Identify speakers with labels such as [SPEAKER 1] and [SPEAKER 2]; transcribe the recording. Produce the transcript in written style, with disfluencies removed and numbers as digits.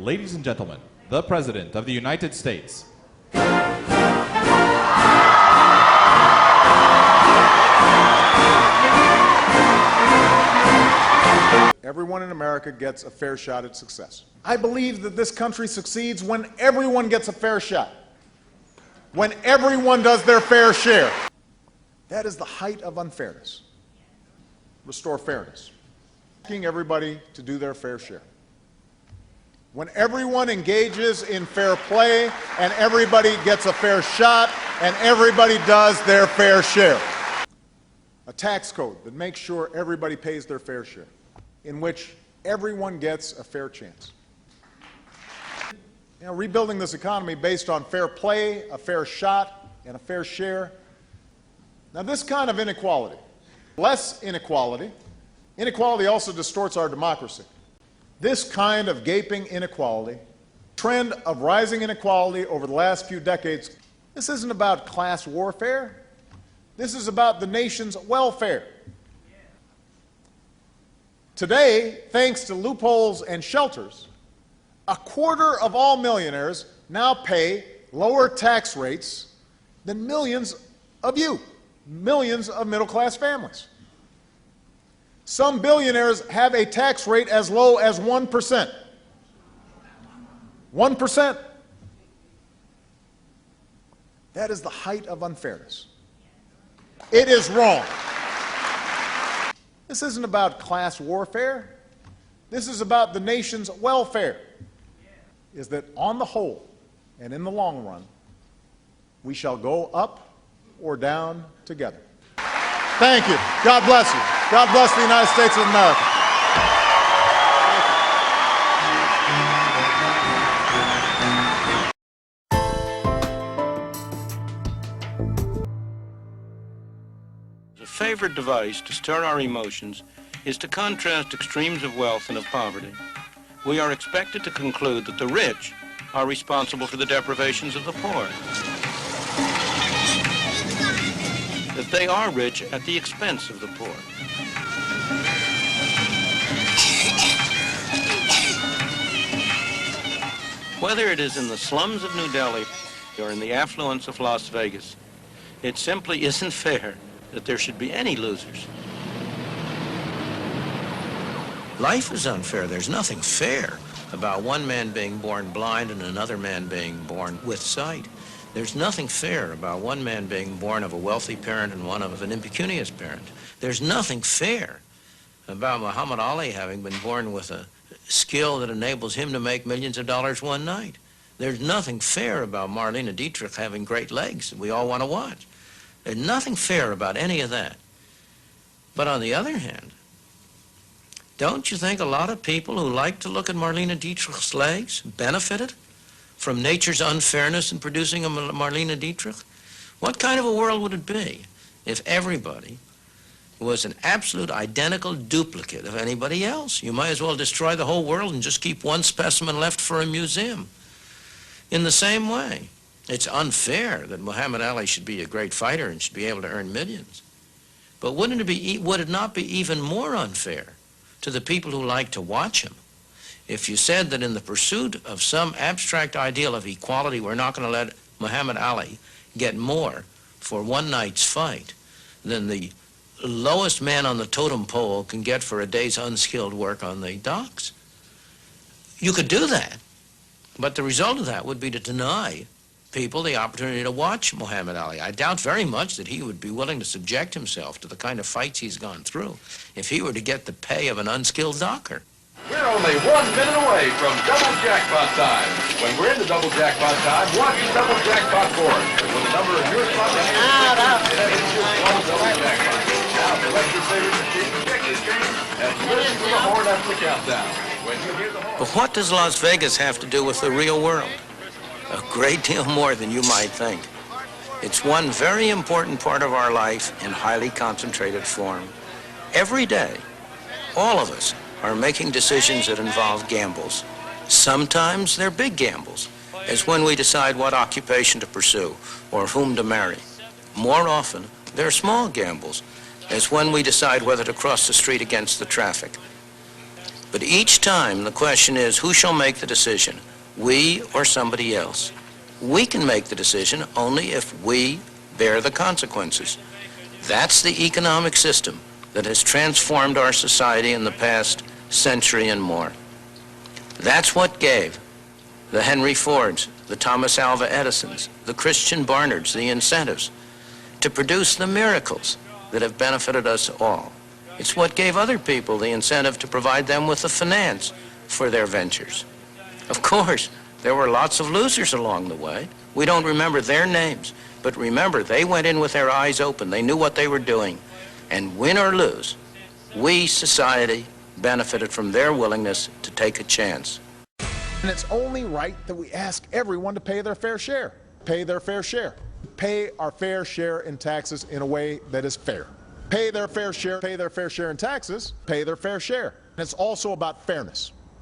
[SPEAKER 1] Ladies and gentlemen, the President of the United States.
[SPEAKER 2] Everyone in America gets a fair shot at success. I believe that this country succeeds when everyone gets a fair shot. When everyone does their fair share. That is the height of unfairness. Restore fairness. Asking everybody to do their fair share. When everyone engages in fair play and everybody gets a fair shot and everybody does their fair share. A tax code that makes sure everybody pays their fair share, in which everyone gets a fair chance. You know, rebuilding this economy based on fair play, a fair shot, and a fair share. Now, this kind of inequality, less inequality, inequality also distorts our democracy. This kind of gaping inequality, trend of rising inequality over the last few decades, this isn't about class warfare. This is about the nation's welfare. Today, thanks to loopholes and shelters, a quarter of all millionaires now pay lower tax rates than millions of you, millions of middle-class families. Some billionaires have a tax rate as low as 1%. 1%. That is the height of unfairness. It is wrong. This isn't about class warfare. This is about the nation's welfare. Is that on the whole and in the long run, we shall go up or down together. Thank you. God bless you. God bless the United States of America.
[SPEAKER 3] A favorite device to stir our emotions is to contrast extremes of wealth and of poverty. We are expected to conclude that the rich are responsible for the deprivations of the poor. That they are rich at the expense of the poor. Whether it is in the slums of New Delhi or in the affluence of Las Vegas, it simply isn't fair that there should be any losers.
[SPEAKER 4] Life is unfair. There's nothing fair about one man being born blind and another man being born with sight. There's nothing fair about one man being born of a wealthy parent and one of an impecunious parent. There's nothing fair about Muhammad Ali having been born with a skill that enables him to make millions of dollars one night. There's nothing fair about Marlene Dietrich having great legs that we all want to watch. There's nothing fair about any of that. But on the other hand, don't you think a lot of people who like to look at Marlene Dietrich's legs benefited from nature's unfairness in producing a Marlene Dietrich? What kind of a world would it be if everybody was an absolute identical duplicate of anybody else? You might as well destroy the whole world and just keep one specimen left for a museum. In the same way, it's unfair that Muhammad Ali should be a great fighter and should be able to earn millions. But would it not be even more unfair to the people who like to watch him if you said that in the pursuit of some abstract ideal of equality, we're not going to let Muhammad Ali get more for one night's fight than the lowest man on the totem pole can get for a day's unskilled work on the docks? You could do that, but the result of that would be to deny people the opportunity to watch Muhammad Ali. I doubt very much that he would be willing to subject himself to the kind of fights he's gone through if he were to get the pay of an unskilled docker.
[SPEAKER 5] We're only 1 minute away from double jackpot time. When we're in the double jackpot time, watch double jackpot board. With the number of your spots, that is just one double jackpot. Now, select your favorite machine, check your screen, and listen to the horn after the countdown. When you hear the horn...
[SPEAKER 4] But what does Las Vegas have to do with the real world? A great deal more than you might think. It's one very important part of our life in highly concentrated form. Every day, all of us are making decisions that involve gambles. Sometimes they're big gambles, as when we decide what occupation to pursue or whom to marry. More often, they're small gambles, as when we decide whether to cross the street against the traffic. But each time the question is, who shall make the decision, we or somebody else? We can make the decision only if we bear the consequences. That's the economic system that has transformed our society in the past century and more. That's what gave the Henry Fords, the Thomas Alva Edisons, the Christian Barnards the incentives to produce the miracles that have benefited us all. It's what gave other people the incentive to provide them with the finance for their ventures. Of course, there were lots of losers along the way. We don't remember their names, but remember, they went in with their eyes open. They knew what they were doing. And win or lose, we, society, benefited from their willingness to take a chance.
[SPEAKER 2] And it's only right that we ask everyone to pay their fair share. Pay their fair share. Pay our fair share in taxes in a way that is fair. Pay their fair share in taxes, pay their fair share. And it's also about fairness.